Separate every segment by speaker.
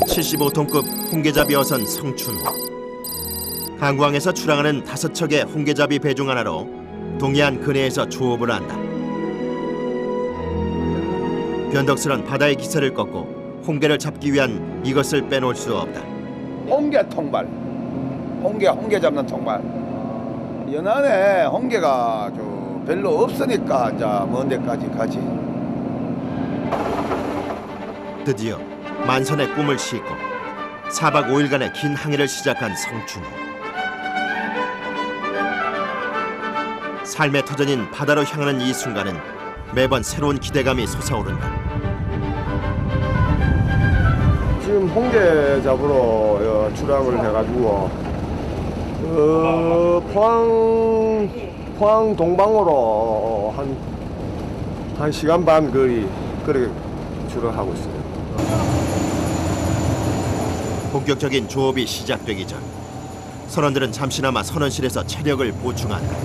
Speaker 1: 75톤급 홍게잡이 어선 성춘호. 항구항에서 출항하는 5척의 홍게잡이 배중 하나로 동해안 근해에서 조업을 한다. 변덕스런 바다의 기세를 꺾고 홍게를 잡기 위한 이것을 빼놓을 수 없다.
Speaker 2: 홍게 통발, 홍게 잡는 통발. 연안에 홍게가 별로 없으니까 이제 먼 데까지 가지.
Speaker 1: 드디어 만선의 꿈을 싣고 4박 5일간의 긴 항해를 시작한 성춘호. 삶의 터전인 바다로 향하는 이 순간은 매번 새로운 기대감이 솟아오른다.
Speaker 3: 지금 홍게 잡으러 출항을 해가지고 포항 동방으로 한 시간 반 거리 그렇게 출항하고 있어요.
Speaker 1: 본격적인 조업이 시작되기 전 선원들은 잠시나마 선원실에서 체력을 보충한다.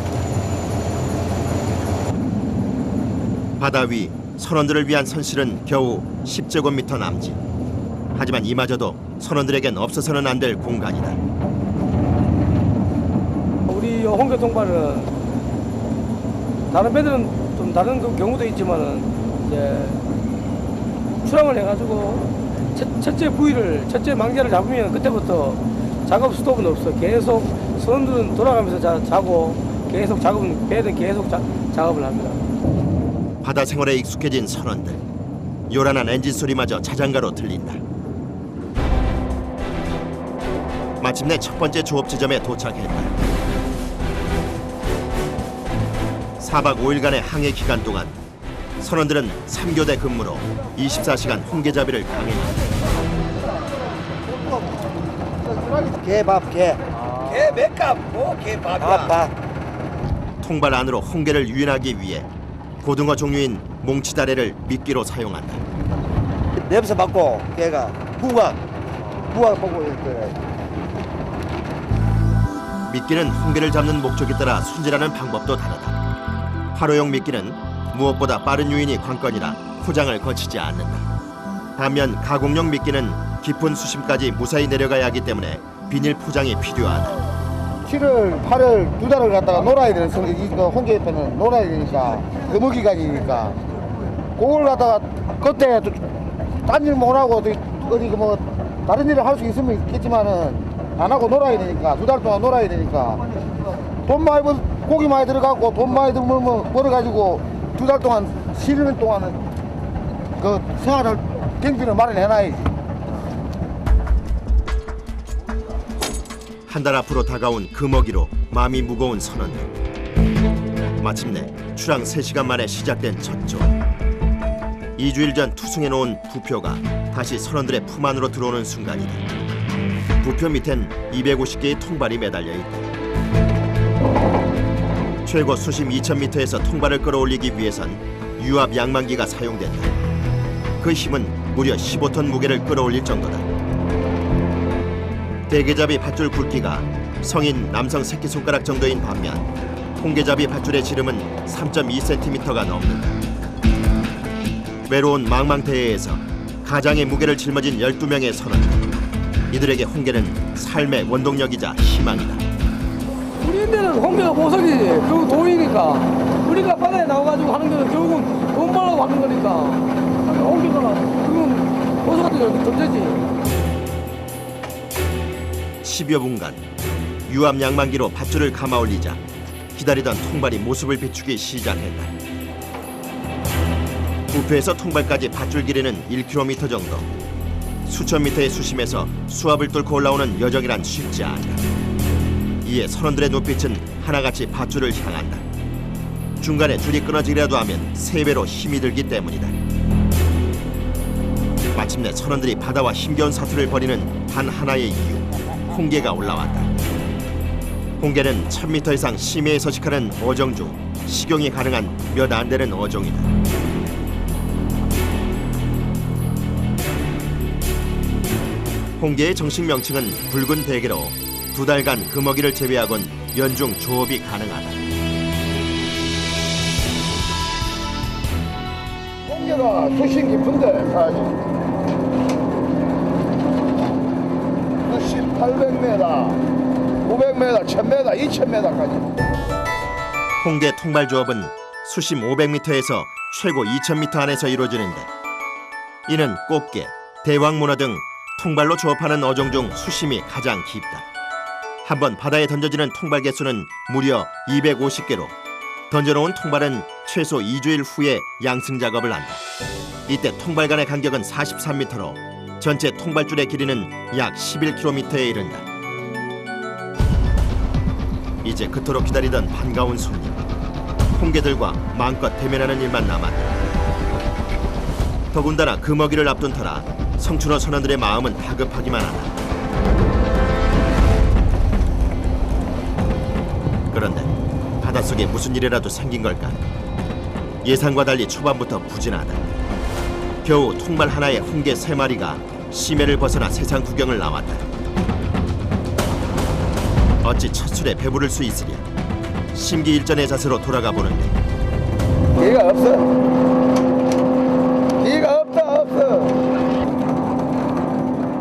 Speaker 1: 바다 위 선원들을 위한 선실은 겨우 10제곱미터 남짓. 하지만 이마저도 선원들에겐 없어서는 안 될 공간이다.
Speaker 4: 우리 홍게 통발은 다른 배들은 좀 다른 그 경우도 있지만은 이제 출항을 해가지고 첫째 망자를 잡으면 그때부터 작업 스톱은 없어. 계속 선원들은 돌아가면서 자고 계속 배는 계속 작업을 합니다.
Speaker 1: 바다 생활에 익숙해진 선원들. 요란한 엔진 소리마저 자장가로 들린다. 마침내 첫 번째 조업 지점에 도착했다. 4박 5일간의 항해 기간 동안 선원들은 3교대 근무로 24시간 홍게잡이를 강행한다.
Speaker 5: 개밥 개.
Speaker 2: 개 맥값, 개 밥이야.
Speaker 5: 밥.
Speaker 1: 통발 안으로 홍게를 유인하기 위해 고등어 종류인 몽치다래를 미끼로 사용한다.
Speaker 5: 냄새 맡고 개가 무각 보고 있어요.
Speaker 1: 미끼는 홍게를 잡는 목적에 따라 손질하는 방법도 다르다. 화로용 미끼는 무엇보다 빠른 유인이 관건이라 포장을 거치지 않는다. 반면 가공용 미끼는 깊은 수심까지 무사히 내려가야 하기 때문에 비닐 포장이 필요하다.
Speaker 5: 7월, 8월 2달을 갖다가 놀아야 되는 이거 홍게잎에는 놀아야 되니까 거무기간이니까 그걸 갖다가 그때 딴 일 못하고 어디 뭐 다른 일을 할 수 있으면 있겠지만은 안 하고 놀아야 되니까 2달 동안 놀아야 되니까 돈 많이 고기 많이 들어가고 돈 많이 벌어가지고 2달 동안 쉬는 동안은 그 생활할 경비를 마련해놔야지.
Speaker 1: 한 달 앞으로 다가온 금어기로 마음이 무거운 선원들. 마침내 출항 3시간 만에 시작된 첫 조업. 2주일 전 투승해놓은 부표가 다시 선원들의 품 안으로 들어오는 순간이다. 부표 밑엔 250개의 통발이 매달려 있다. 최고 수심 2000m에서 통발을 끌어올리기 위해선 유압 양만기가 사용된다. 그 힘은 무려 15톤 무게를 끌어올릴 정도다. 대게잡이 밧줄 굵기가 성인 남성 새끼손가락 정도인 반면 홍게잡이 밧줄의 지름은 3.2cm가 넘는다. 외로운 망망대해에서 가장의 무게를 짊어진 12명의 선원들. 이들에게 홍게는 삶의 원동력이자 희망이다.
Speaker 4: 우리인데는 홍게가 보석이지. 그리고 돈이니까. 우리가 바다에 나와가지고 하는 거는 결국은 돈 벌려고 하는 거니까. 홍게가 그건 보석 같은 존재지.
Speaker 1: 10여 분간 유압 양만기로 밧줄을 감아 올리자 기다리던 통발이 모습을 비추기 시작했다. 부표에서 통발까지 밧줄 길이는 1km 정도. 수천 미터의 수심에서 수압을 뚫고 올라오는 여정이란 쉽지 않다. 이에 선원들의 눈빛은 하나같이 밧줄을 향한다. 중간에 줄이 끊어지기라도 하면 3배로 힘이 들기 때문이다. 마침내 선원들이 바다와 힘겨운 사투를 벌이는 단 하나의 이유. 홍게가 올라왔다. 홍게는 1000m 이상 심해에 서식하는 어종 중 식용이 가능한 몇 안 되는 어종이다. 홍게의 정식 명칭은 붉은 대게로 2달간 금어기를 제외하곤 연중 조업이 가능하다.
Speaker 2: 홍게가 수심 깊은데 사실 800m, 900m, 1000m, 2000m까지.
Speaker 1: 홍게 통발 조업은 수심 500m에서 최고 2000m 안에서 이루어지는데 이는 꽃게, 대왕문어 등 통발로 조업하는 어종 중 수심이 가장 깊다. 한번 바다에 던져지는 통발 개수는 무려 250개로 던져놓은 통발은 최소 2주일 후에 양승 작업을 한다. 이때 통발 간의 간격은 43m로 전체 통발줄의 길이는 약 11km에 이른다. 이제 그토록 기다리던 반가운 손님. 홍게들과 마음껏 대면하는 일만 남았다. 더군다나 금어기를 앞둔 터라 성춘호 선원들의 마음은 다급하기만 하다. 그런데 바닷속에 무슨 일이라도 생긴 걸까? 예상과 달리 초반부터 부진하다. 겨우 통발 하나에 홍게 3마리가 심해를 벗어나 세상 구경을 나왔다. 어찌 첫 술에 배부를 수 있으랴. 심기일전의 자세로 돌아가 보는데
Speaker 2: 기회가 없어. 기회가 없어.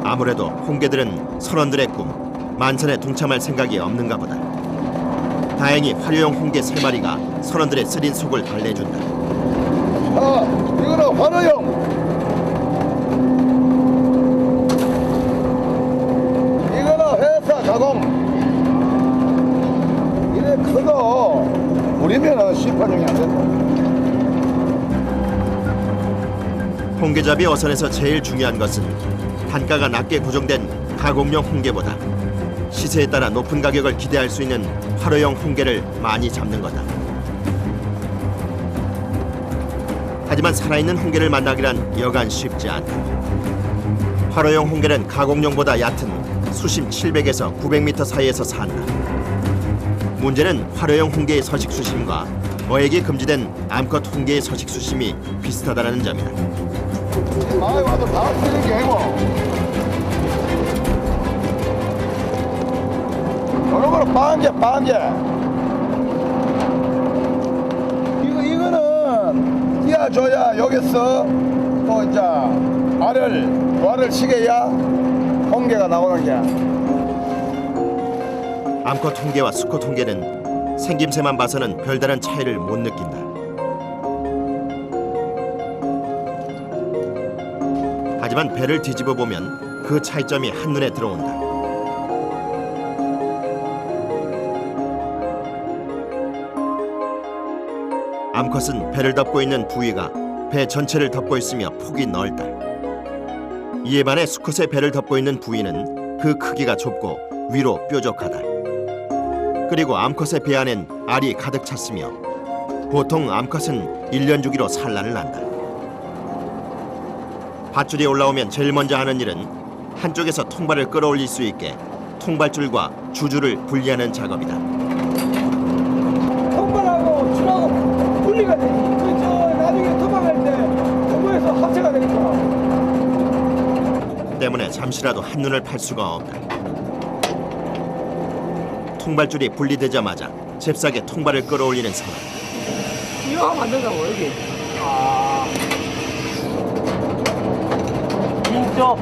Speaker 1: 아무래도 홍게들은 선원들의 꿈, 만찬에 동참할 생각이 없는가 보다. 다행히 화려용 홍게 3마리가 선원들의 쓰린 속을 달래준다.
Speaker 2: 이거는 환호용. 이거는 회사 가공. 이래 커도 우리면은 시판용이 안 된다.
Speaker 1: 홍게잡이 어선에서 제일 중요한 것은 단가가 낮게 고정된 가공용 홍게보다 시세에 따라 높은 가격을 기대할 수 있는 화로용 홍게를 많이 잡는 거다. 하지만 살아있는 홍게를 만나기란 여간 쉽지 않다. 화로용 홍게는 가공용보다 얕은 수심 700에서 900m 사이에서 산다. 문제는 화로용 홍게의 서식 수심과 어획이 금지된 암컷 홍게의 서식 수심이 비슷하다는 점이다.
Speaker 2: 마을 와도 다 쓰는 게 아니고. 여러분 반개. 이거는 띄워줘야 여기서 또 이제 알을 치게야 홍게가 나오는 게.
Speaker 1: 암컷 홍게와 수컷 홍게는 생김새만 봐서는 별다른 차이를 못 느낀다. 하지만 배를 뒤집어 보면 그 차이점이 한눈에 들어온다. 암컷은 배를 덮고 있는 부위가 배 전체를 덮고 있으며 폭이 넓다. 이에 반해 수컷의 배를 덮고 있는 부위는 그 크기가 좁고 위로 뾰족하다. 그리고 암컷의 배 안엔 알이 가득 찼으며 보통 암컷은 1년 주기로 산란을 한다. 밧줄이 올라오면 제일 먼저 하는 일은 한쪽에서 통발을 끌어올릴 수 있게 통발줄과 주줄을 분리하는 작업이다.
Speaker 4: 통발하고 줄하고 분리가 되지. 그래서 나중에 도망갈 때 통발에서 합체가 되니까.
Speaker 1: 때문에 잠시라도 한눈을 팔 수가 없다. 통발줄이 분리되자마자 잽싸게 통발을 끌어올리는 상황.
Speaker 4: 이거 하면 안 된다고 여기. 진짜.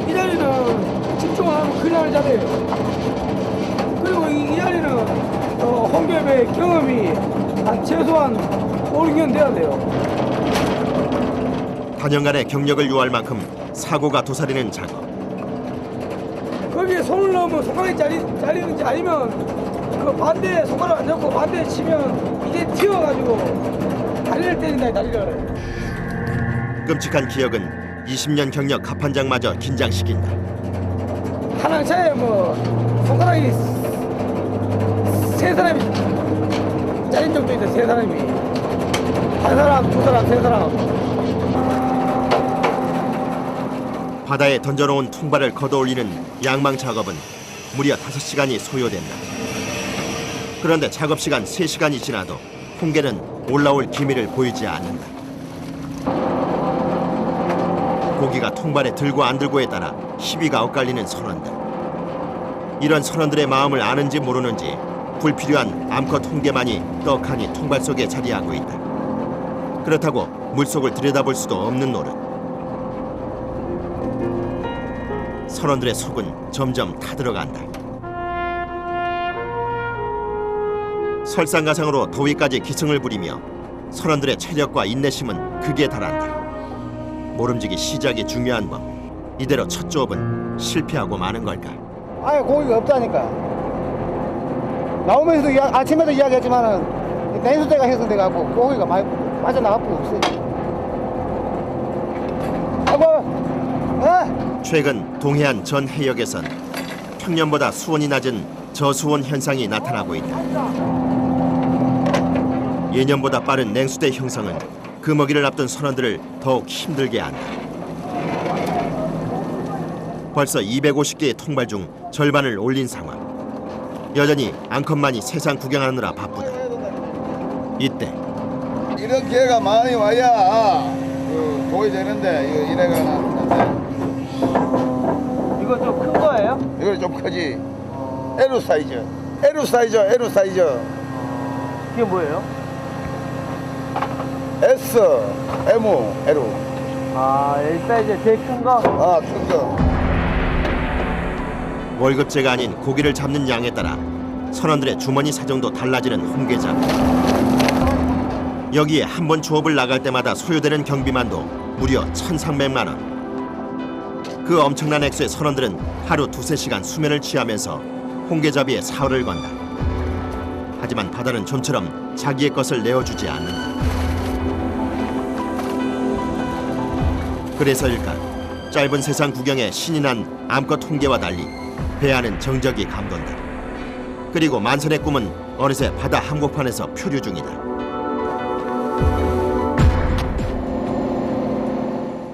Speaker 4: 이 자리는 집중을 하면 그날 자리예요. 그리고 이 자리는 홍게배 경험이 한 최소한 5, 6년 돼야 돼요.
Speaker 1: 단연간의 경력을 요할 만큼 사고가 도사리는 작업.
Speaker 4: 거기에 손을 넣으면 손가락이 잘리는지 아니면 그 반대에 손가락 안 잡고 반대에 치면 이게 튀어가지고 다리를 때린다, 다리를.
Speaker 1: 끔찍한 기억은 20년 경력 갑판장마저 긴장시킨다.
Speaker 4: 한 항차에 뭐 손가락이 세 사람이 잘린 적도 있다. 세 사람이 한 사람, 두 사람, 세 사람.
Speaker 1: 바다에 던져놓은 통발을 걷어올리는 양망 작업은 무려 5시간이 소요된다. 그런데 작업시간 3시간이 지나도 홍게는 올라올 기미를 보이지 않는다. 고기가 통발에 들고 안 들고에 따라 희비가 엇갈리는 선원들. 이런 선원들의 마음을 아는지 모르는지 불필요한 암컷 홍게만이 떡하니 통발 속에 자리하고 있다. 그렇다고 물속을 들여다볼 수도 없는 노릇. 선원들의 속은 점점 타들어간다. 설상가상으로 더위까지 기승을 부리며 선원들의 체력과 인내심은 극에 달한다. 모름지기 시작이 중요한 법. 이대로 첫 조업은 실패하고 마는 걸까?
Speaker 5: 아예 고기가 없다니까. 나오면서도 아침에도 이야기했지만은 냉수대가 형성돼갖고 고기가 많이 빠져나가고 없어. 아이고,
Speaker 1: 최근 동해안 전 해역에선 평년보다 수온이 낮은 저수온 현상이 나타나고 있다. 예년보다 빠른 냉수대 형성은 금어기를 앞둔 선원들을 더욱 힘들게 한다. 벌써 250개의 통발 중 절반을 올린 상황. 여전히 앙컷만이 세상 구경하느라 바쁘다. 이때
Speaker 2: 이런 기회가 많이 와야 보이 되는데 이거 이래가 나는데
Speaker 4: 이거 좀 큰 거예요?
Speaker 2: 이거 좀 크지. L 사이즈.
Speaker 4: 이게 뭐예요?
Speaker 2: S, M, L.
Speaker 4: 아, L 사이즈 제일 큰 거?
Speaker 2: 아, 큰 거.
Speaker 1: 월급제가 아닌 고기를 잡는 양에 따라 선원들의 주머니 사정도 달라지는 홍게장. 여기에 한 번 조업을 나갈 때마다 소요되는 경비만도 무려 1,300만 원. 그 엄청난 액수의 선원들은 하루 2~3시간 수면을 취하면서 홍게잡이에 사활을 건다. 하지만 바다는 좀처럼 자기의 것을 내어주지 않는다. 그래서일까 짧은 세상 구경에 신이 난 암컷 홍게와 달리 배안은 정적이 감돈다. 그리고 만선의 꿈은 어느새 바다 한복판에서 표류 중이다.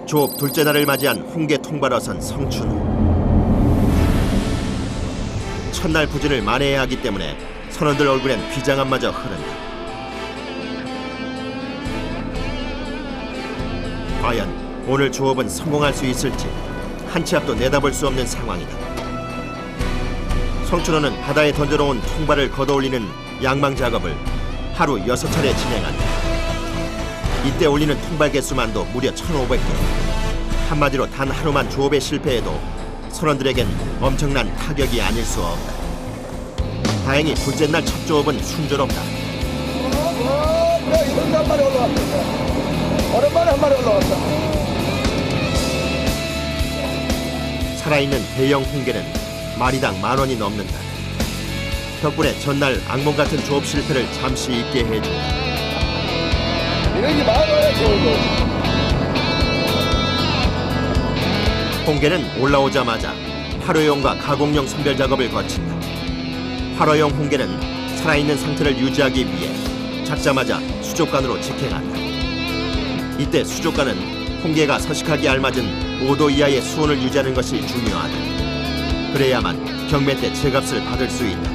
Speaker 1: 조업 둘째 날을 맞이한 홍게 통발어선 성춘우. 첫날 부진을 만회해야 하기 때문에 선원들 얼굴엔 비장함마저 흐른다. 과연 오늘 조업은 성공할 수 있을지 한 치 앞도 내다볼 수 없는 상황이다. 성춘호는 바다에 던져놓은 통발을 걷어올리는 양망 작업을 하루 6차례 진행한다. 이때 올리는 통발 개수만도 무려 1,500개. 한마디로 단 하루만 조업에 실패해도 선원들에겐 엄청난 타격이 아닐 수 없다. 다행히 둘째 날 첫 조업은 순조롭다.
Speaker 2: 이거 한 마리 올라왔어. 오랜만에 한 마리 올라왔어.
Speaker 1: 살아있는 대형 홍게는 마리당 10,000원이 넘는다. 덕분에 전날 악몽 같은 조업 실패를 잠시 잊게 해준다.
Speaker 2: 이런 게 많아야 좋은
Speaker 1: 홍게는 올라오자마자 활어용과 가공용 선별 작업을 거친다. 활어용 홍게는 살아있는 상태를 유지하기 위해 잡자마자 수족관으로 직행한다. 이때 수족관은 홍게가 서식하기 알맞은 5도 이하의 수온을 유지하는 것이 중요하다. 그래야만 경매 때 제값을 받을 수 있다.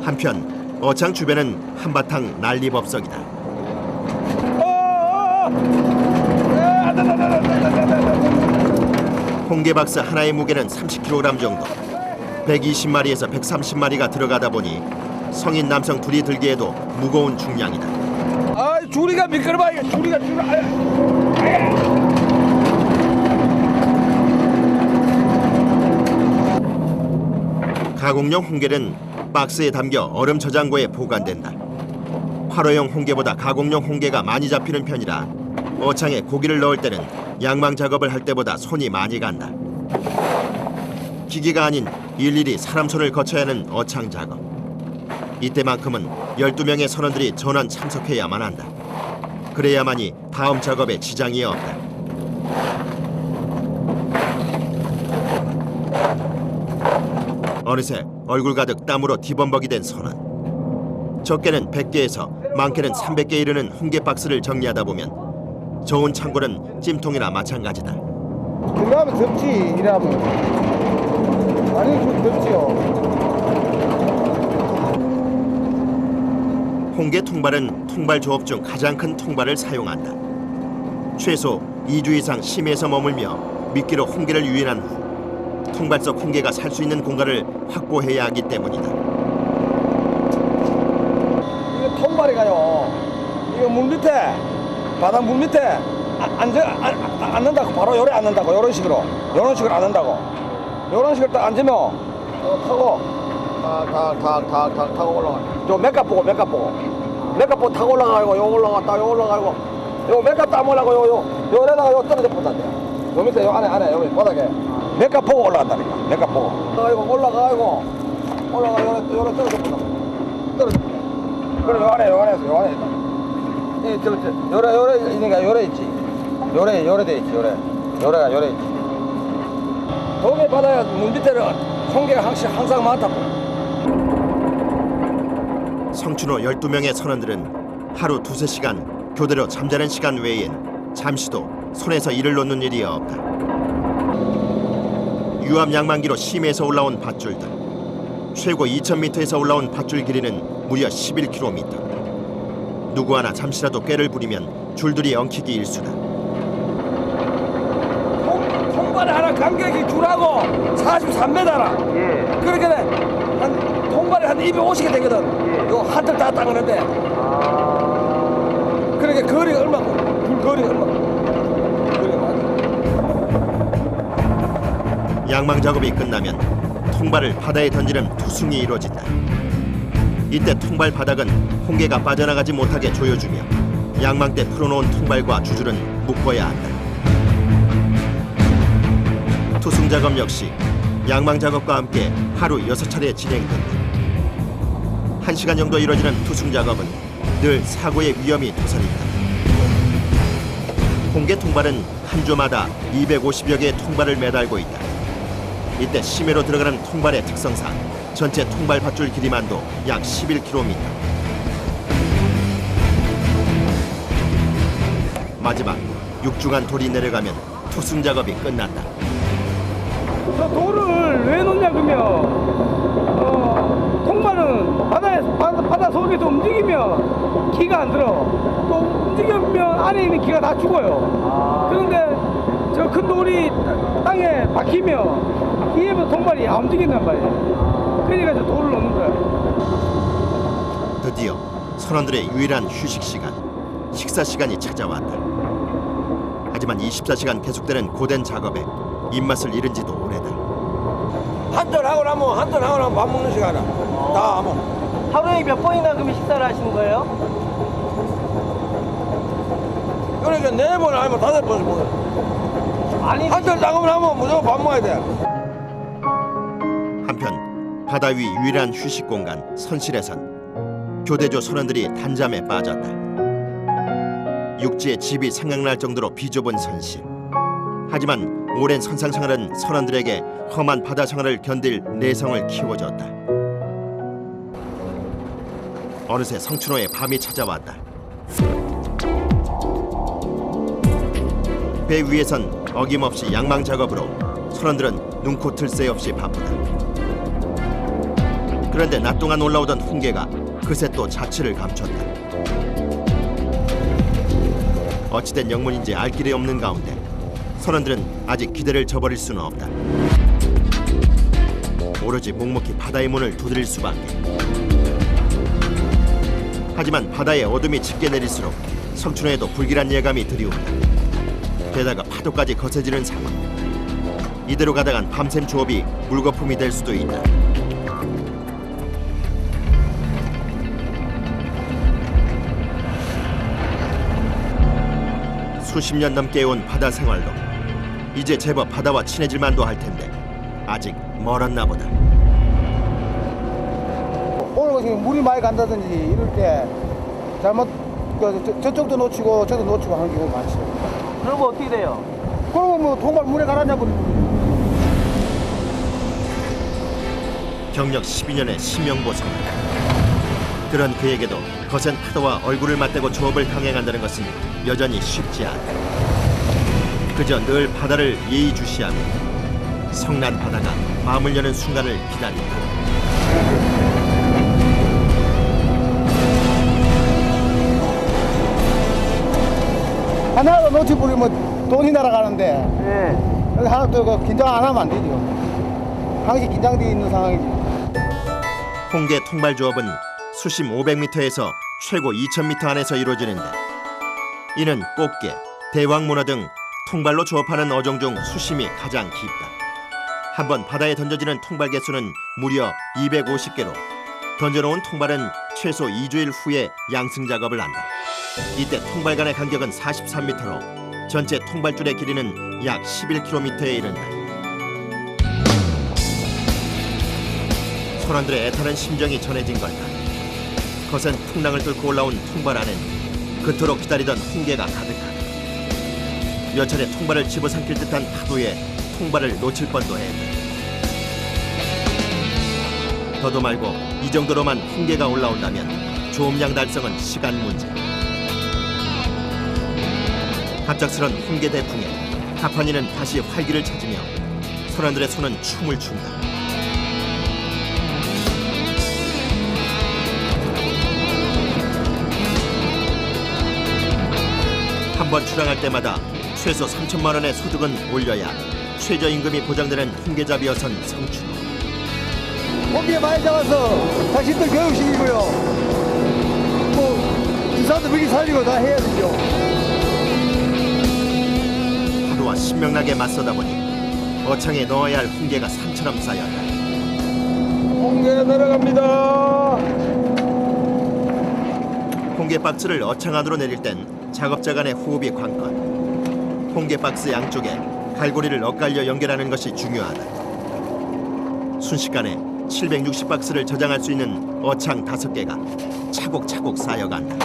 Speaker 1: 한편 어창 주변은 한바탕 난리법석이다. 홍게박스 하나의 무게는 30kg 정도. 120마리에서 130마리가 들어가다 보니 성인 남성 둘이 들기에도 무거운 중량이다.
Speaker 2: 아, 줄이가 미끄러워. 줄이가.
Speaker 1: 가공용 홍게는 박스에 담겨 얼음 저장고에 보관된다. 활어용 홍게보다 가공용 홍게가 많이 잡히는 편이라 어창에 고기를 넣을 때는 양망 작업을 할 때보다 손이 많이 간다. 기계가 아닌 일일이 사람 손을 거쳐야 하는 어창 작업. 이때만큼은 12명의 선원들이 전원 참석해야만 한다. 그래야만이 다음 작업에 지장이 없다. 어느새 얼굴 가득 땀으로 뒤범벅이 된 선원. 적게는 100개에서 많게는 300개 이르는 홍게 박스를 정리하다 보면 좋은 창고는 찜통이나 마찬가지다.
Speaker 5: 들어가면 덥지, 이러면. 아니, 좀 덥지요.
Speaker 1: 홍게 통발은 통발 조업 중 가장 큰 통발을 사용한다. 최소 2주 이상 심해에서 머물며 미끼로 홍게를 유인한 후 통발 속 홍게가 살 수 있는 공간을 확보해야 하기 때문이다.
Speaker 2: 이거 통발이가요. 이거 물 밑에, 바다 물 밑에
Speaker 6: 앉는다고 바로 요래 앉는다고 요런 식으로 앉는다고 요런 식으로 딱 앉으면 타고 타고 올라가. 요 맥값 보고 타고 올라가고 요 올라가고 요 맥값 따먹으려고 요래다가 요 떨어져 본다대. 요 밑에 요 안에 여기 바닥에 맥값 보고 올라간다니까. 맥값 보고 올라가고 요래 떨어져 본다. 그래 요 안에 있다. 요래 있으니까 요래 있지. 요래 돼 있지. 요래가 요래 있지. 동해 바다에 물 밑에는 홍게가 항상 많다고.
Speaker 1: 성춘호 12명의 선원들은 하루 2~3시간 교대로 잠자는 시간 외엔 잠시도 손에서 이를 놓는 일이 없다. 유압 양만기로 심해에서 올라온 밧줄들. 최고 2,000m에서 올라온 밧줄 길이는 무려 11km. 누구 하나 잠시라도 꾀를 부리면 줄들이 엉키기 일쑤다.
Speaker 6: 통발에 하나 간격이 줄하고 43m라. 그렇게 한 통발에 한 250개 되거든. 요 한틀 다 따는데. 그러니까 거리가 얼마고? 줄 거리가 얼마고? 거리가 많아.
Speaker 1: 양망 작업이 끝나면 통발을 바다에 던지는 투승이 이루어진다. 이때 통발 바닥은 홍게가 빠져나가지 못하게 조여주며 양망 때 풀어놓은 통발과 주줄은 묶어야 한다. 투승 작업 역시 양망 작업과 함께 하루 6차례 진행된다. 1시간 정도 이루어지는 투승 작업은 늘 사고의 위험이 도사린다. 홍게 통발은 한 조마다 250여 개의 통발을 매달고 있다. 이때 심해로 들어가는 통발의 특성상 전체 통발 밧줄 길이만도 약 11km. 마지막 6주간 돌이 내려가면 투승 작업이 끝난다.
Speaker 4: 저 돌을 왜 놓냐 그러면 통발은 바다 속에서 움직이면 기가 안 들어. 또 움직이면 안에 있는 기가 다 죽어요. 그런데 저 큰 돌이 땅에 박히면 뒤에서 통발이 안 움직인단 말이에요. 그러니까 저 돌을 놓는 거야.
Speaker 1: 드디어 선원들의 유일한 휴식 시간, 식사 시간이 찾아왔다. 하지만 24시간 계속되는 고된 작업에 입맛을 잃은 지도 오래다.
Speaker 6: 한잔 하고 나면 밥 먹는 시간이야. 다 하면.
Speaker 7: 하루에 몇 번이나 그러면 식사를 하시는 거예요?
Speaker 6: 그러니까 4번 아니면 5번씩 먹어요.
Speaker 7: 아니
Speaker 6: 한잔 작업을 하면 무조건 밥 먹어야 돼.
Speaker 1: 한편 바다 위 유일한 휴식 공간 선실에선 교대조 선원들이 단잠에 빠졌다. 육지에 집이 생각날 정도로 비좁은 선실. 하지만 오랜 선상 생활은 선원들에게 험한 바다 생활을 견딜 내성을 키워줬다. 어느새 성춘호에 밤이 찾아왔다. 배 위에선 어김없이 양망 작업으로 선원들은 눈코 틀 새 없이 바쁘다. 그런데 낮 동안 올라오던 홍게가 그새 또 자취를 감췄다. 어찌된 영문인지 알 길이 없는 가운데 선원들은 아직 기대를 저버릴 수는 없다. 오로지 묵묵히 바다의 문을 두드릴 수밖에. 하지만 바다의 어둠이 짙게 내릴수록 성춘호에도 불길한 예감이 드리운다. 게다가 파도까지 거세지는 상황. 이대로 가다간 밤샘 조업이 물거품이 될 수도 있다. 수십 년 넘게 해온 바다 생활로 이제 제법 바다와 친해질 만도 할 텐데 아직 멀었나 보다.
Speaker 5: 오늘 지금 물이 많이 간다든지 이럴 때 잘못 저쪽도 놓치고 저도 놓치고 하는 경우가 많죠.
Speaker 7: 그러면 어떻게 돼요?
Speaker 5: 그러면 뭐 통발 물에 가라냐 뭐.
Speaker 1: 경력 12년의 심영보성. 그런 그에게도 거센 파도와 얼굴을 맞대고 조업을 강행한다는 것은 여전히 쉽지 않다. 그저 늘 바다를 예의주시하며 성난 바다가 마음을 여는 순간을 기다린다.
Speaker 5: 하나도 놓쳐버리면 돈이 날아가는데
Speaker 7: 네.
Speaker 5: 하나 또 긴장 안 하면 안 되죠. 항상 긴장되어 있는 상황이지.
Speaker 1: 홍게 통발 조업은 수심 500m에서 최고 2000m 안에서 이루어지는데 이는 꽃게, 대왕 문어 등 통발로 조업하는 어종 중 수심이 가장 깊다. 한번 바다에 던져지는 통발 개수는 무려 250개로 던져놓은 통발은 최소 2주일 후에 양승 작업을 한다. 이때 통발 간의 간격은 43m로 전체 통발줄의 길이는 약 11km에 이른다. 선원들의 애타는 심정이 전해진 걸까. 거센 풍랑을 뚫고 올라온 통발 안엔 그토록 기다리던 홍게가 가득하다. 몇 차례 통발을 집어삼킬 듯한 파도에 통발을 놓칠 뻔도 했다. 더도 말고 이 정도로만 홍게가 올라온다면 조음량 달성은 시간 문제. 갑작스런 홍게 대풍에 가판이는 다시 활기를 찾으며 선원들의 손은 춤을 춘다. 한 번 출항할 때마다 최소 3천만 원의 소득은 올려야 최저임금이 보장되는 홍게잡이어선 성춘호.
Speaker 5: 홍게 많이 잡아서 당신들 교육시키고요. 뭐 부산도 먹이 살리고 다 해야 되죠.
Speaker 1: 파도와 신명나게 맞서다 보니 어창에 넣어야 할 홍게가 산처럼 쌓였다.
Speaker 6: 홍게 내려갑니다.
Speaker 1: 홍게 박스를 어창 안으로 내릴 땐 작업자 간의 호흡이 관건. 홍게 박스 양쪽에 갈고리를 엇갈려 연결하는 것이 중요하다. 순식간에 760박스를 저장할 수 있는 어창 5개가 차곡차곡 쌓여간다.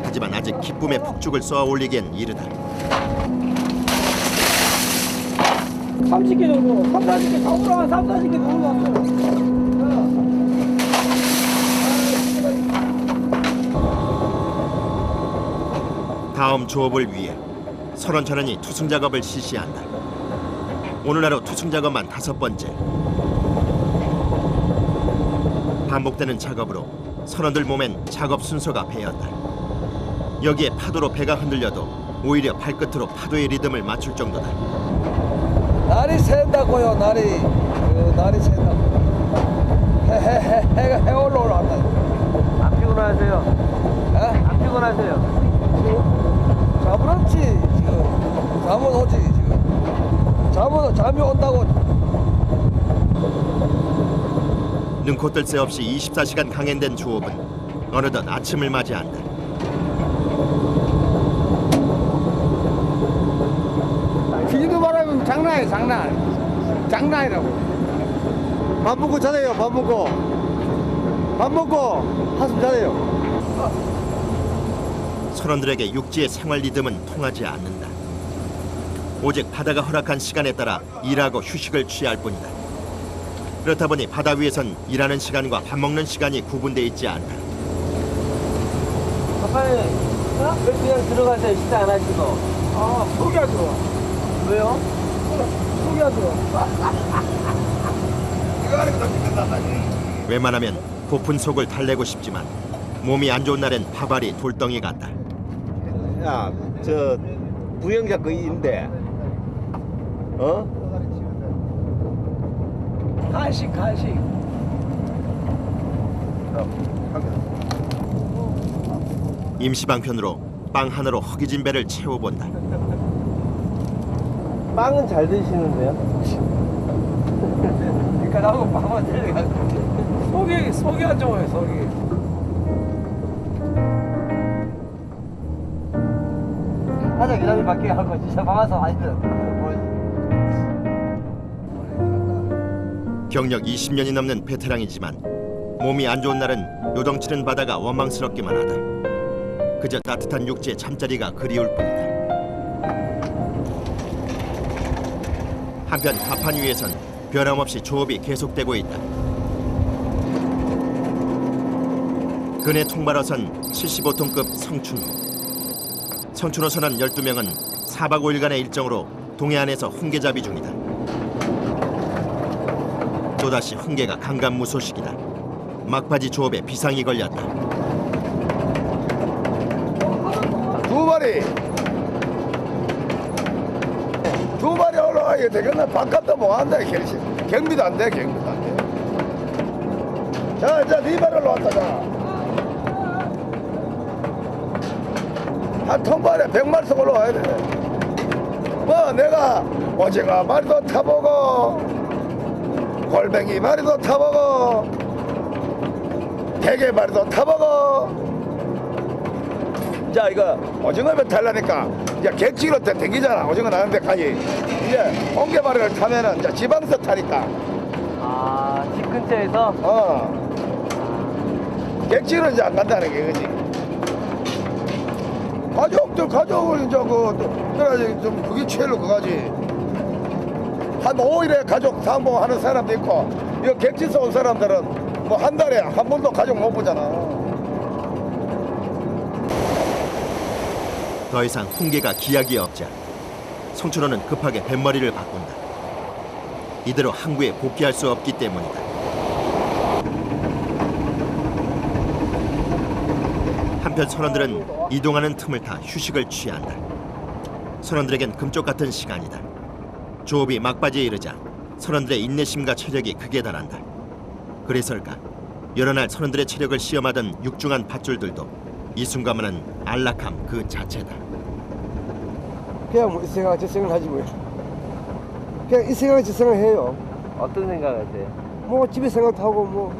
Speaker 1: 하지만 아직 기쁨의 폭죽을 쏘아 올리기엔 이르다.
Speaker 4: 30개 정도, 3, 40개 다 올라와, 3, 40개 다 올라왔어.
Speaker 1: 다음 조업을 위해 선원 전원이 투승 작업을 실시한다. 오늘 하루 투승 작업만 5번째. 반복되는 작업으로 선원들 몸엔 작업 순서가 배었다. 여기에 파도로 배가 흔들려도 오히려 발끝으로 파도의 리듬을 맞출 정도다.
Speaker 6: 날이 샌다고요. 날이 샌다고. 해가 올라온다.
Speaker 7: 안 피곤하세요?
Speaker 6: 에?
Speaker 7: 안 피곤하세요?
Speaker 6: 잠은 없지 지금. 잠은 오지 지금. 잠이 온다고.
Speaker 1: 능코 뜰 새 없이 24시간 강행된 조업은 어느덧 아침을 맞이한다.
Speaker 5: 비도 바라면 장난이에요, 장난이라고. 밥 먹고 자세요. 밥 먹고 한숨 자세요.
Speaker 1: 선원들에게 육지의 생활 리듬은 통하지 않는다. 오직 바다가 허락한 시간에 따라 일하고 휴식을 취할 뿐이다. 그렇다 보니 바다 위에선 일하는 시간과 밥 먹는 시간이 구분돼 있지 않다.
Speaker 7: 가판이 왜 그냥 들어가세요? 식사 안 하시고.
Speaker 4: 아, 속이 안 좋아.
Speaker 7: 왜요?
Speaker 4: 속이 안 좋아.
Speaker 1: 웬만하면 고픈 속을 달래고 싶지만 몸이 안 좋은 날엔 밥알이 돌덩이 같다.
Speaker 3: 야, 저 부영자 거인데,
Speaker 4: 간식.
Speaker 1: 임시방편으로 빵 하나로 허기진 배를 채워본다.
Speaker 7: 빵은 잘 드시는데요? 그러니까 나하고 빵만 들려가지고.
Speaker 4: 속이 안 좋아요, 속이.
Speaker 7: 하자 기다리 밖에 하고 진짜 방아서 아니면
Speaker 1: 경력 20년이 넘는 베테랑이지만 몸이 안 좋은 날은 요동치는 바다가 원망스럽기만 하다. 그저 따뜻한 육지의 잠자리가 그리울 뿐이다. 한편 가판 위에선 변함없이 조업이 계속되고 있다. 근해 통발어선 75톤급 성춘호. 성춘호 선원 12명은 4박 5일간의 일정으로 동해안에서 홍게잡이 중이다. 또다시 홍게가 강간무소식이다. 막바지 조업에 비상이 걸렸다.
Speaker 2: 두 마리 올라가야 되겠네. 밥값도 못 한다. 경비도 안 돼. 자, 네 마리 올라왔다. 자. 한 통발에 100마리씩 올라와야 돼. 뭐 내가 오징어 마리도 타보고 골뱅이 마리도 타보고 대게 마리도 타보고. 자 이거 오징어배 타려니까 이제 객지로 댕기잖아. 오징어 나는 데까지. 이제 홍게마리를 타면은 이제 지방서 타니까.
Speaker 7: 아, 집 근처에서?
Speaker 2: 객지로 이제 안 간다는 게 그지. 가족을 이제 그래야지 좀 그게 최로 그거지. 한 5일에 가족 상봉하는 사람도 있고, 이거 객지에서 온 사람들은 뭐 한 달에 한 번도 가족 못 보잖아.
Speaker 1: 더 이상 홍게가 기약이 없자 송춘호는 급하게 뱃머리를 바꾼다. 이대로 항구에 복귀할 수 없기 때문이다. 한편 선원들은 이동하는 틈을 타 휴식을 취한다. 선원들에겐 금쪽 같은 시간이다. 조업이 막바지에 이르자 선원들의 인내심과 체력이 극에 달한다. 그래서일까 여러 날 선원들의 체력을 시험하던 육중한 밧줄들도 이 순간만은 안락함 그 자체다.
Speaker 5: 그냥 뭐 이 생각 저 생각을 하지 뭐요. 그냥 이 생각 저 생각을 해요.
Speaker 7: 어떤 생각하세요?
Speaker 5: 뭐 집에 생각하고 뭐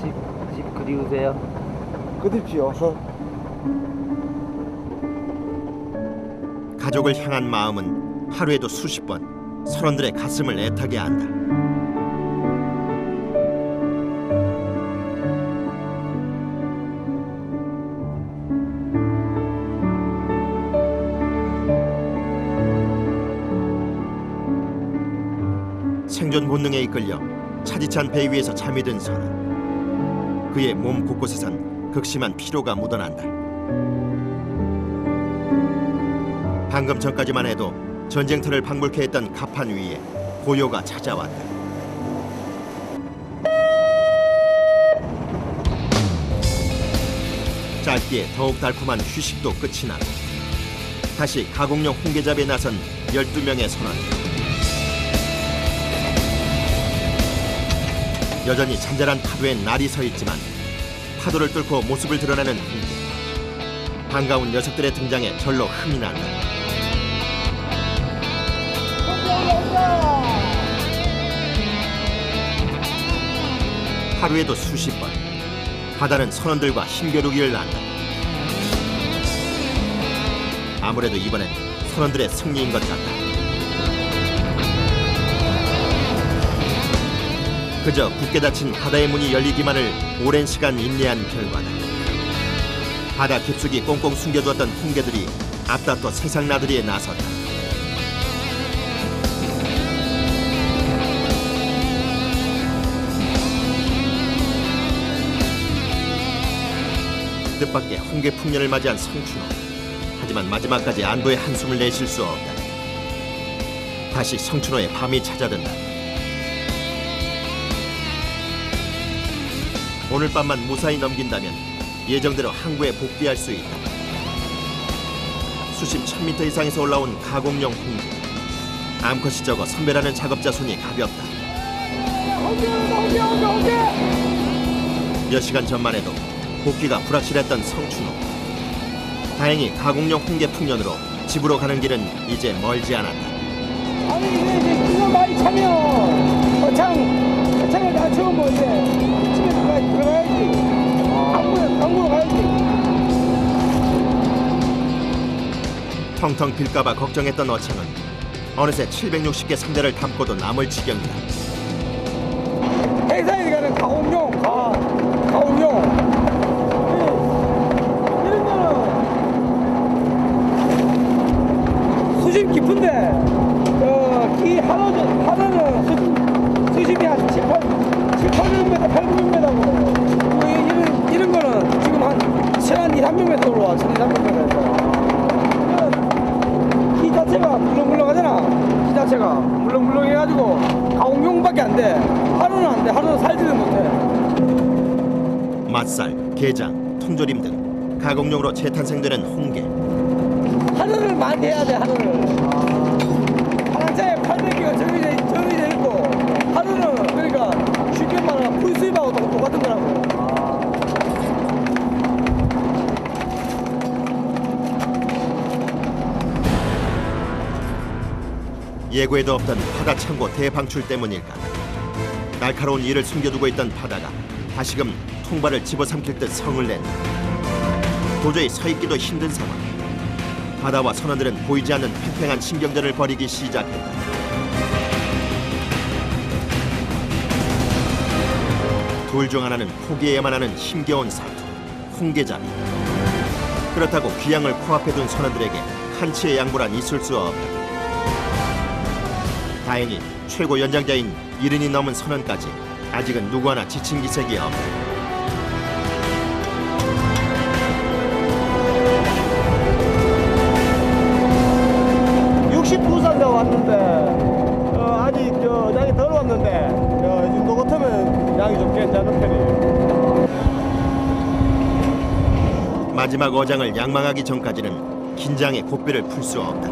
Speaker 7: 집 그리우세요?
Speaker 5: 그립지요.
Speaker 1: 가족을 향한 마음은 하루에도 수십 번 선원들의 가슴을 애타게 한다. 생존 본능에 이끌려 차디찬 배 위에서 잠이 든 선원. 그의 몸 곳곳에선 극심한 피로가 묻어난다. 방금 전까지만 해도 전쟁터를 방불케 했던 갑판 위에 고요가 찾아왔다. 짧기에 더욱 달콤한 휴식도 끝이 나고 다시 가공용 홍게잡이에 나선 12명의 선원. 여전히 잔잔한 파도에 날이 서 있지만 파도를 뚫고 모습을 드러내는 홍게. 반가운 녀석들의 등장에 절로 흥이 난다. 하루에도 수십 번 바다는 선원들과 힘겨루기를 한다. 아무래도 이번엔 선원들의 승리인 것 같다. 그저 굳게 닫힌 바다의 문이 열리기만을 오랜 시간 인내한 결과다. 바다 깊숙이 꽁꽁 숨겨두었던 홍게들이 앞다퉈 세상 나들이에 나섰다. 뜻밖의 홍게 풍년을 맞이한 성춘호. 하지만 마지막까지 안도의 한숨을 내쉴 수 없다. 다시 성춘호의 밤이 찾아든다. 오늘 밤만 무사히 넘긴다면 예정대로 항구에 복귀할 수 있다. 수심 1000m 이상에서 올라온 가공용 홍게. 암컷이 적어 선별하는 작업자 손이 가볍다. 몇 시간 전만 해도 복귀가 불확실했던 성춘호. 다행히 가공용 홍게 풍년으로 집으로 가는 길은 이제 멀지 않았다.
Speaker 4: 아니 이제 그거 많이 차면 창을 다 채우면 이제 집에 들어가야지. 강구로 가야지.
Speaker 1: 텅텅 빌까봐 걱정했던 어창은 어느새 760개 상자를 담고도 남을 지경이다.
Speaker 4: 회사에 가는 가공용. 이런 거는 수심 깊은데 이 하나는 수심이 한 7, 800m, 800m고 이런 거는 지금 한 1200m 올라와. 1200m에서 기 자체가 물렁물렁하잖아. 기 자체가 물렁물렁해가지고 가공용밖에 안 돼. 하루는 안 돼. 하루는 살지는 못해.
Speaker 1: 맛살, 게장, 통조림 등 가공용으로 재탄생되는 홍게.
Speaker 4: 하루를 많이 해야 돼. 하루를. 하나짜리 800개가 정해져 있고 하루는 그러니까 쉽게 말하면 풀수입하고 똑같은 거라고.
Speaker 1: 예고에도 없던 바다 창고 대방출 때문일까? 날카로운 이를 숨겨두고 있던 바다가 다시금 통발을 집어삼킬 듯 성을 낸다. 도저히 서 있기도 힘든 상황. 바다와 선원들은 보이지 않는 팽팽한 신경전을 벌이기 시작했다. 둘 중 하나는 포기해야만 하는 힘겨운 사투, 홍게잡이. 그렇다고 귀향을 코앞에 둔 선원들에게 한치의 양보란 있을 수 없다. 다행히 최고 연장자인 70이 넘은 선원까지 아직은 누구 하나 지친 기색이 없다.
Speaker 8: 69산가 왔는데 아직 양이 덜 왔는데 이 정도 같으면 양이 좀 괜찮은 편이에요.
Speaker 1: 마지막 어장을 양망하기 전까지는 긴장의 고삐를 풀 수 없다.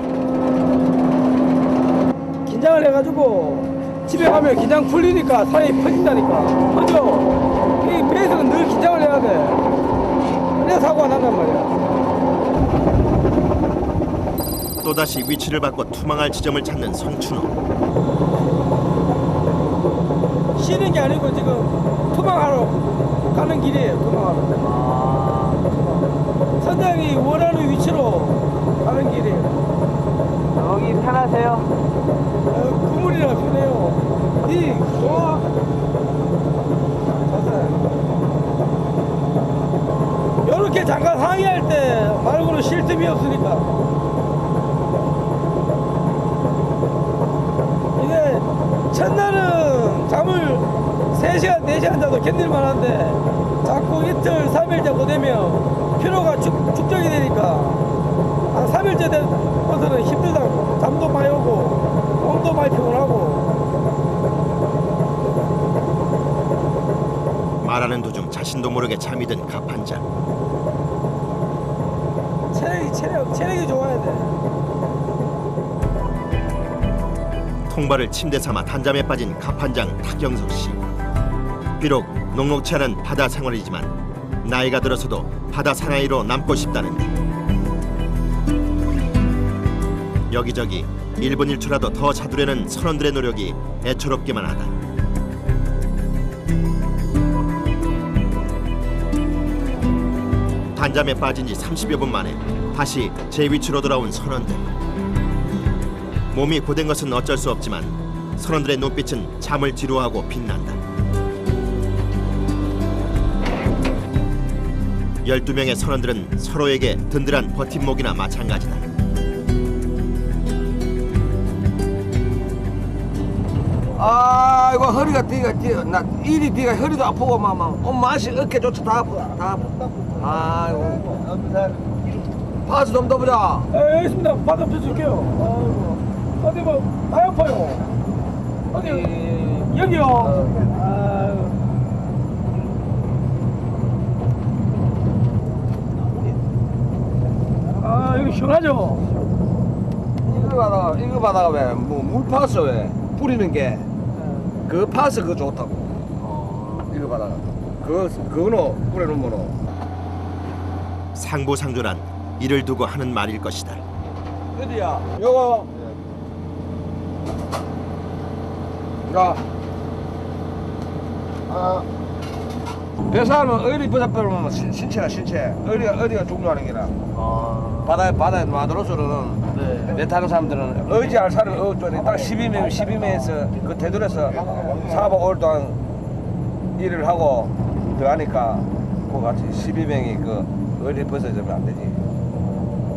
Speaker 4: 긴장을 해가지고 집에 가면 긴장 풀리니까 사람이 퍼진다니까. 맞죠? 이 배에서는 늘 긴장을 해야 돼. 그래야 사고가 난단 말이야.
Speaker 1: 또다시 위치를 바꿔 투망할 지점을 찾는 성춘호.
Speaker 4: 쉬는 게 아니고 지금 투망하러 가는 길이에요. 투망하러. 선장이 원하는 위치로 가는 길이에요.
Speaker 7: 여기 편하세요?
Speaker 4: 그물이라 편해요. 이렇게 잠깐 상의할 때 말고는 쉴 틈이 없으니까. 이게 첫날은 잠을 3시간, 4시간 자도 견딜만 한데 자꾸 이틀, 3일 자고 되면 피로가 축적이 되니까 한 3일째 돼서는 힘들다고. 잠도 많이 오고 몸도 많이 피곤하고.
Speaker 1: 말하는 도중 자신도 모르게 잠이 든 갑판장.
Speaker 4: 체력이 좋아야 돼.
Speaker 1: 통발을 침대 삼아 단잠에 빠진 갑판장 탁영석 씨. 비록 녹록치 않은 바다 생활이지만 나이가 들어서도 바다 사나이로 남고 싶다는데. 여기저기 1분 1초라도 더 자두려는 선원들의 노력이 애처롭기만 하다. 단잠에 빠진 지 30여 분 만에 다시 제 위치로 돌아온 선원들. 몸이 고된 것은 어쩔 수 없지만 선원들의 눈빛은 잠을 지루하고 빛난다. 12명의 선원들은 서로에게 든든한 버팀목이나 마찬가지다.
Speaker 6: 아이고 허리가 뒤가 나 일이 뒤가 허리도 아프고 막 맛이 어깨조차 다 아프다 다 아프다. 아이고 파스 좀 더 보자.
Speaker 4: 여기 있습니다. 받아 펴줄게요. 어디 뭐 많이 아파요. 어디 여기요. 여기 시원하죠.
Speaker 6: 이거 받아가 왜 뭐 물파스 왜 뿌리는 게 그 파스 그거 좋다고. 이거 받아가 그거는 뿌려놓으면은
Speaker 1: 상부상조란 이를 두고 하는 말일 것이다.
Speaker 6: 어디야? 요거. 야. 배사하면 어리 보자빼면 신체가 어리가 중요하는 게라. 바다에 놔들어서는 배 타는 사람들은 의지할 사람이 없더니 딱 12명에서 그 대들에서 4박 5일 동안 일을 하고 들어가니까 그 같이 12명이 그 어리 벗어지면 안 되지.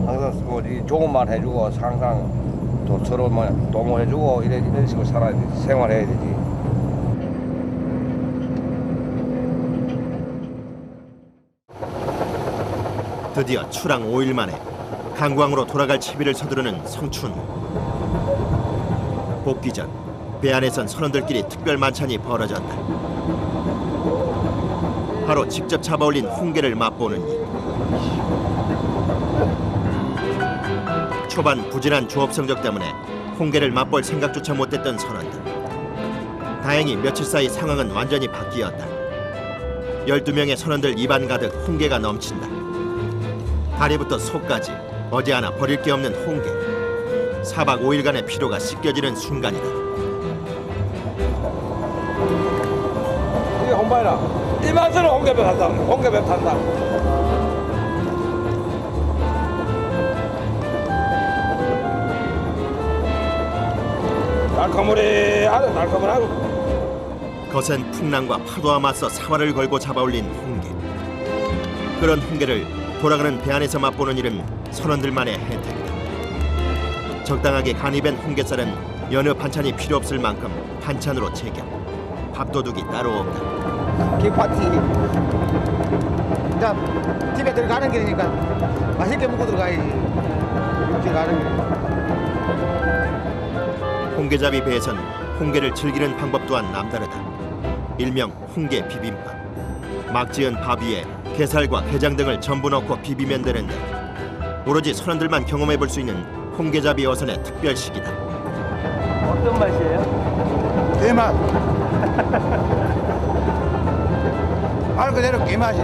Speaker 6: 항상 뭐 좋은 말 해주고 항상 또 서로 뭐 도모해주고 이런 식으로 살아야 되지. 생활해야 되지.
Speaker 1: 드디어 출항 5일 만에 강광으로 돌아갈 채비를 서두르는 성춘. 복귀 전 배 안에선 선원들끼리 특별 만찬이 벌어졌다. 바로 직접 잡아올린 홍게를 맛보는 일. 초반 부진한 조업 성적 때문에 홍게를 맛볼 생각조차 못했던 선원들. 다행히 며칠 사이 상황은 완전히 바뀌었다. 12명의 선원들 입안 가득 홍게가 넘친다. 다리부터 속까지 어디 하나 버릴 게 없는 홍게. 4박 5일간의 피로가 씻겨지는 순간이다.
Speaker 6: 이게 홍바이라. 이 맛으로 홍게배 탄다. 홍게배 탄다. 날카무리하네, 날카무리하고.
Speaker 1: 거센 풍랑과 파도와 맞서 사활을 걸고 잡아올린 홍게. 그런 홍게를 돌아가는 배 안에서 맛보는 일은 선원들만의 혜택이다. 적당하게 간이 밴 홍게살은 여느 반찬이 필요 없을 만큼 반찬으로 채겨 밥도둑이 따로 없다.
Speaker 5: 킥파티. 자, 집에 들어가는 길이니까 맛있게 먹고 들어가야지. 집에 가는 길.
Speaker 1: 홍게잡이 배에선 홍게를 즐기는 방법 또한 남다르다. 일명 홍게 비빔밥. 막 지은 밥 위에 게살과 게장 등을 전부 넣고 비비면 되는데 오로지 선원들만 경험해 볼 수 있는 홍게잡이 어선의 특별식이다.
Speaker 7: 어떤 맛이에요?
Speaker 5: 게맛. 말 그대로 게맛이지.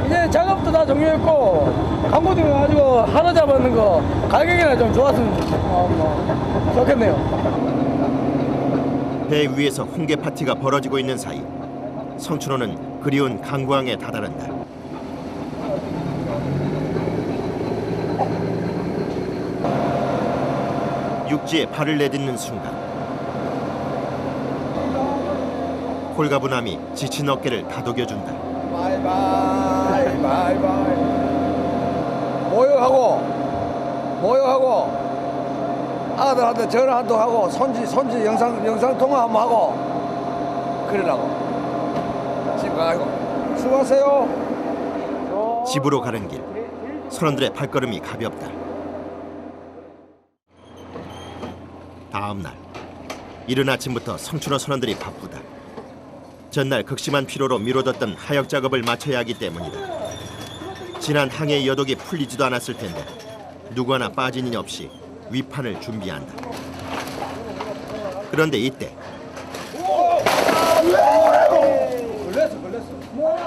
Speaker 4: 이제 작업도 다 종료했고 강보등 가지고 하나 잡았는 거 가격이나 좀 좋았으면 좋겠네요.
Speaker 1: 배 위에서 홍게 파티가 벌어지고 있는 사이 성춘호는 그리운 강구항에 다다른다. 육지에 발을 내딛는 순간 홀가분함이 지친 어깨를 다독여준다.
Speaker 6: 바이바이, 바이바이. 모욕하고. 아들한테 전화 한 통 하고 손지 영상 통화 한번 하고 그러라고. 집 가고 수고하세요.
Speaker 1: 집으로 가는 길 선원들의 발걸음이 가볍다. 다음 날 이른 아침부터 성춘호 선원들이 바쁘다. 전날 극심한 피로로 미뤄뒀던 하역 작업을 마쳐야 하기 때문이다. 지난 항해의 여독이 풀리지도 않았을 텐데 누구 하나 빠진 일 없이 위판을 준비한다. 그런데 이때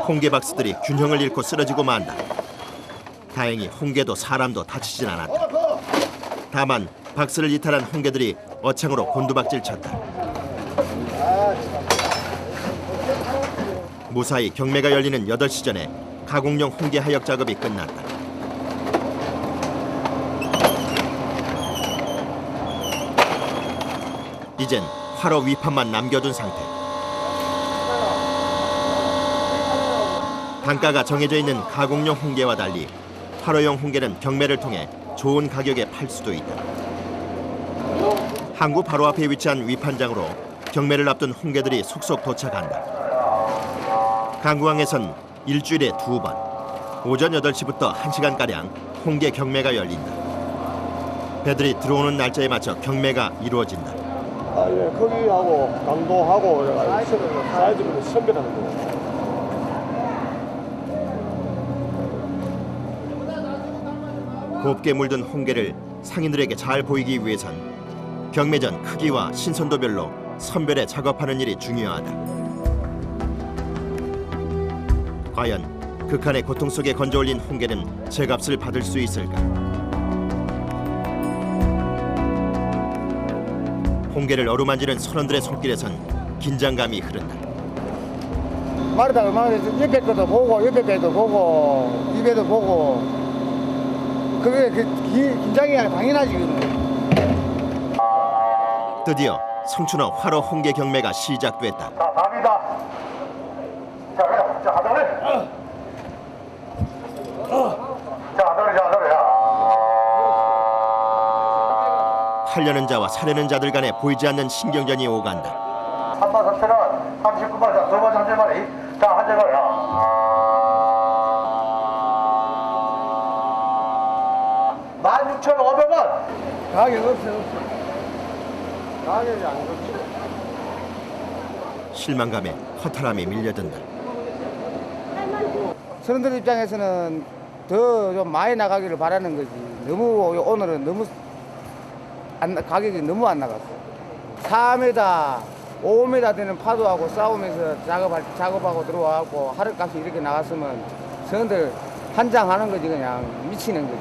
Speaker 1: 홍게 박스들이 균형을 잃고 쓰러지고 만다. 다행히 홍게도 사람도 다치진 않았다. 다만 박스를 이탈한 홍게들이 어창으로 곤두박질 쳤다. 무사히 경매가 열리는 8시 전에 가공용 홍게 하역 작업이 끝났다. 이젠 화로 위판만 남겨둔 상태. 단가가 정해져 있는 가공용 홍게와 달리 화로용 홍게는 경매를 통해 좋은 가격에 팔 수도 있다. 항구 바로 앞에 위치한 위판장으로 경매를 앞둔 홍게들이 속속 도착한다. 강구항에선 일주일에 2번 오전 8시부터 1시간가량 홍게 경매가 열린다. 배들이 들어오는 날짜에 맞춰 경매가 이루어진다.
Speaker 8: 아, 예, 거기하고 강도하고 사이즈를 선별하는 거예요.
Speaker 1: 곱게 물든 홍게를 상인들에게 잘 보이기 위해선 경매 전 크기와 신선도별로 선별해 작업하는 일이 중요하다. 과연 극한의 고통 속에 건져 올린 홍게는 제값을 받을 수 있을까? 홍게를 어루만지는 선원들의 손길에선 긴장감이 흐른다.
Speaker 5: 마르다가 마르다 옆에 것도 보고 옆에 배도 보고 이 배도 보고 그게 긴장이 당연하지.
Speaker 1: 드디어 성춘호 화로 홍게 경매가 시작됐다.
Speaker 2: 자, 답니다. 자, 그래. 자, 하더래. 자, 하더래.
Speaker 1: 8려는 자와 4려는 자들 간에 보이지 않는 신경전이 오간다.
Speaker 2: 3만 3천원, 39만, 자, 2만 3천원이. 자, 한 대가야. 16,500원.
Speaker 6: 가격 없어요.
Speaker 8: 가격이 안 좋지.
Speaker 1: 실망감에 허탈함이 밀려든다.
Speaker 5: 선원들 입장에서는 더 좀 많이 나가기를 바라는 거지. 너무 오늘은 너무 가격이 너무 안 나갔어. 4m, 5m 되는 파도하고 싸우면서 작업하고 들어와갖고 하루값이 이렇게 나갔으면 선원들 한장 하는 거지. 그냥 미치는 거지.